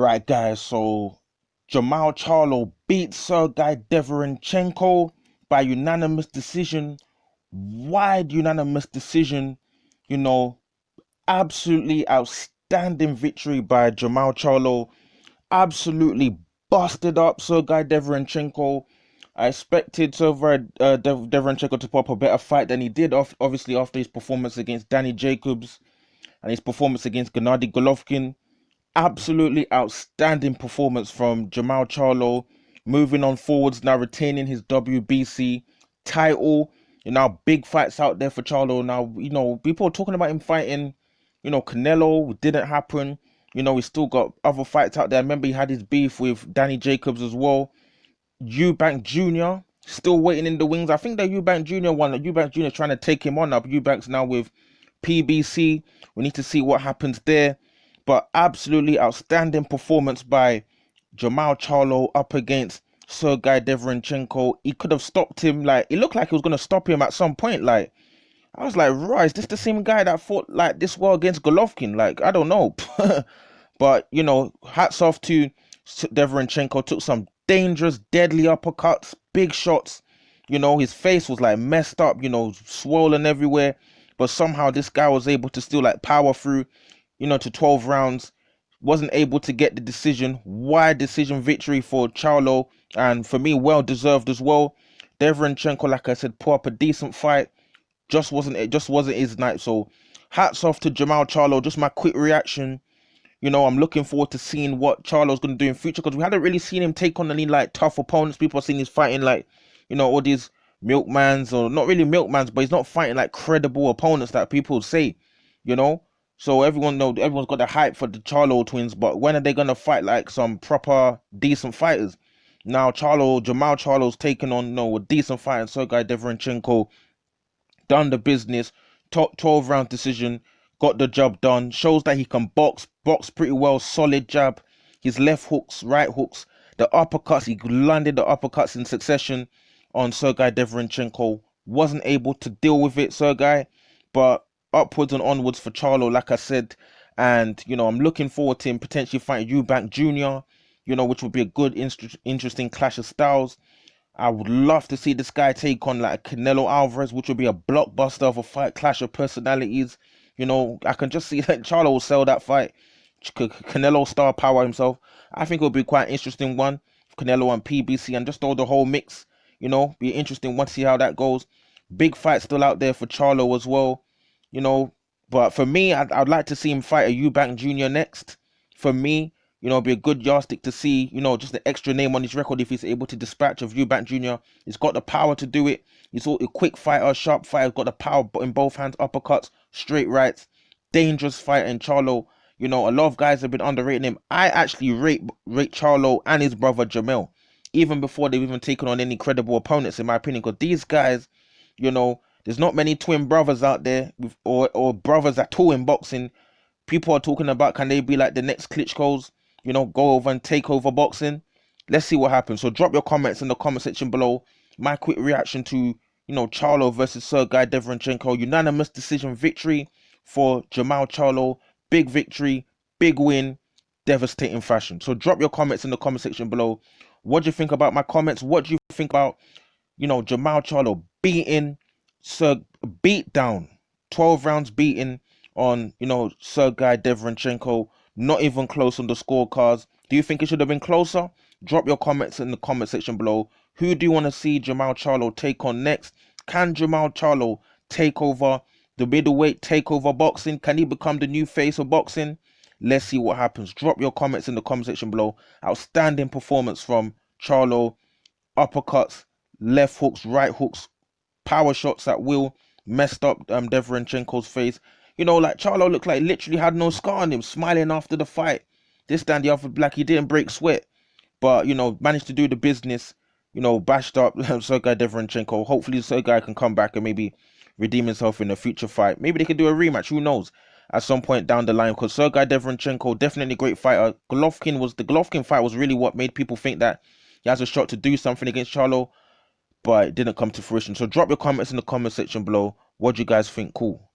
Alright guys, so Jermall Charlo beat Sergiy Derevyanchenko by unanimous decision. Wide unanimous decision, you know, absolutely outstanding victory by Jermall Charlo. Absolutely busted up Sergiy Derevyanchenko. I expected Derevyanchenko to put up a better fight than he did, obviously after his performance against Danny Jacobs and his performance against Gennady Golovkin. Absolutely outstanding performance from Jermall Charlo, moving on forwards, now retaining his WBC title. Big fights out there for Charlo. Now, people are talking about him fighting, Canelo. It didn't happen. He's still got other fights out there. I remember he had his beef with Danny Jacobs as well. Eubank Jr. still waiting in the wings. I think that Eubank Jr. won. Eubank Jr. trying to take him on. Now Eubank's now with PBC. We need to see what happens there. But absolutely outstanding performance by Jermall Charlo up against Sergiy Derevyanchenko. He could have stopped him. Like, it looked like he was going to stop him at some point. Like, I was like, right, is this the same guy that fought like this well against Golovkin? Like, I don't know. But, hats off to Derevyanchenko. Took some dangerous, deadly uppercuts, big shots. His face was like messed up, swollen everywhere. But somehow this guy was able to still like power through, to 12 rounds. Wasn't able to get the decision. Wide decision victory for Charlo. And for me, well deserved as well. Derevyanchenko, like I said, put up a decent fight. Just wasn't his night. So hats off to Jermall Charlo. Just my quick reaction. I'm looking forward to seeing what Charlo's going to do in future, because we hadn't really seen him take on any like tough opponents. People are seeing he's fighting like, all these milkmans, or not really milkmans, but he's not fighting like credible opponents that people say, So everyone's got the hype for the Charlo twins, but when are they going to fight like some proper decent fighters? Now Jermall Charlo's taken on a decent fight, and Sergiy Derevyanchenko done the business. Top 12 round decision, got the job done. Shows that he can box pretty well. Solid jab, his left hooks, right hooks, the uppercuts. He landed the uppercuts in succession on Sergiy Derevyanchenko. Wasn't able to deal with it, Sergiy, but upwards and onwards for Charlo, like I said. And I'm looking forward to him potentially fighting Eubank Jr., which would be a good interesting clash of styles. I would love to see this guy take on like Canelo Alvarez, which would be a blockbuster of a fight, clash of personalities. I can just see that Charlo will sell that fight. Canelo star power himself. I think it will be quite an interesting one. Canelo and PBC and just all the whole mix. Be interesting one to see how that goes. Big fight still out there for Charlo as well. But for me, I'd like to see him fight a Eubank Jr. next. For me, be a good yardstick to see, just the extra name on his record if he's able to dispatch of Eubank Jr. He's got the power to do it. He's a quick fighter, sharp fighter, got the power in both hands, uppercuts, straight rights, dangerous fighter. And Charlo, a lot of guys have been underrating him. I actually rate Charlo and his brother Jermall, even before they've even taken on any credible opponents, in my opinion, because these guys, there's not many twin brothers out there or brothers at all in boxing. People are talking about, can they be like the next Klitschko's, go over and take over boxing? Let's see what happens. So drop your comments in the comment section below. My quick reaction to, Charlo versus Sergiy Derevyanchenko. Unanimous decision victory for Jermall Charlo. Big victory, big win, devastating fashion. So drop your comments in the comment section below. What do you think about my comments? What do you think about, Jermall Charlo beat down, 12 rounds beating on, Sergiy Derevyanchenko? Not even close on the scorecards. Do you think it should have been closer? Drop your comments in the comment section below. Who do you want to see Jermall Charlo take on next? Can Jermall Charlo take over the middleweight, take over boxing? Can he become the new face of boxing? Let's see what happens. Drop your comments in the comment section below. Outstanding performance from Charlo. Uppercuts, left hooks, right hooks, power shots at will. Messed up Derevyanchenko's face. Like Charlo looked like literally had no scar on him, smiling after the fight. This time the other black, he didn't break sweat, but managed to do the business. Bashed up Sergiy Derevyanchenko. Hopefully Sergiy can come back and maybe redeem himself in a future fight. Maybe they could do a rematch, who knows, at some point down the line, because Sergiy Derevyanchenko, definitely a great fighter. The Golovkin fight was really what made people think that he has a shot to do something against Charlo, but it didn't come to fruition. So drop your comments in the comment section below. What do you guys think? Cool.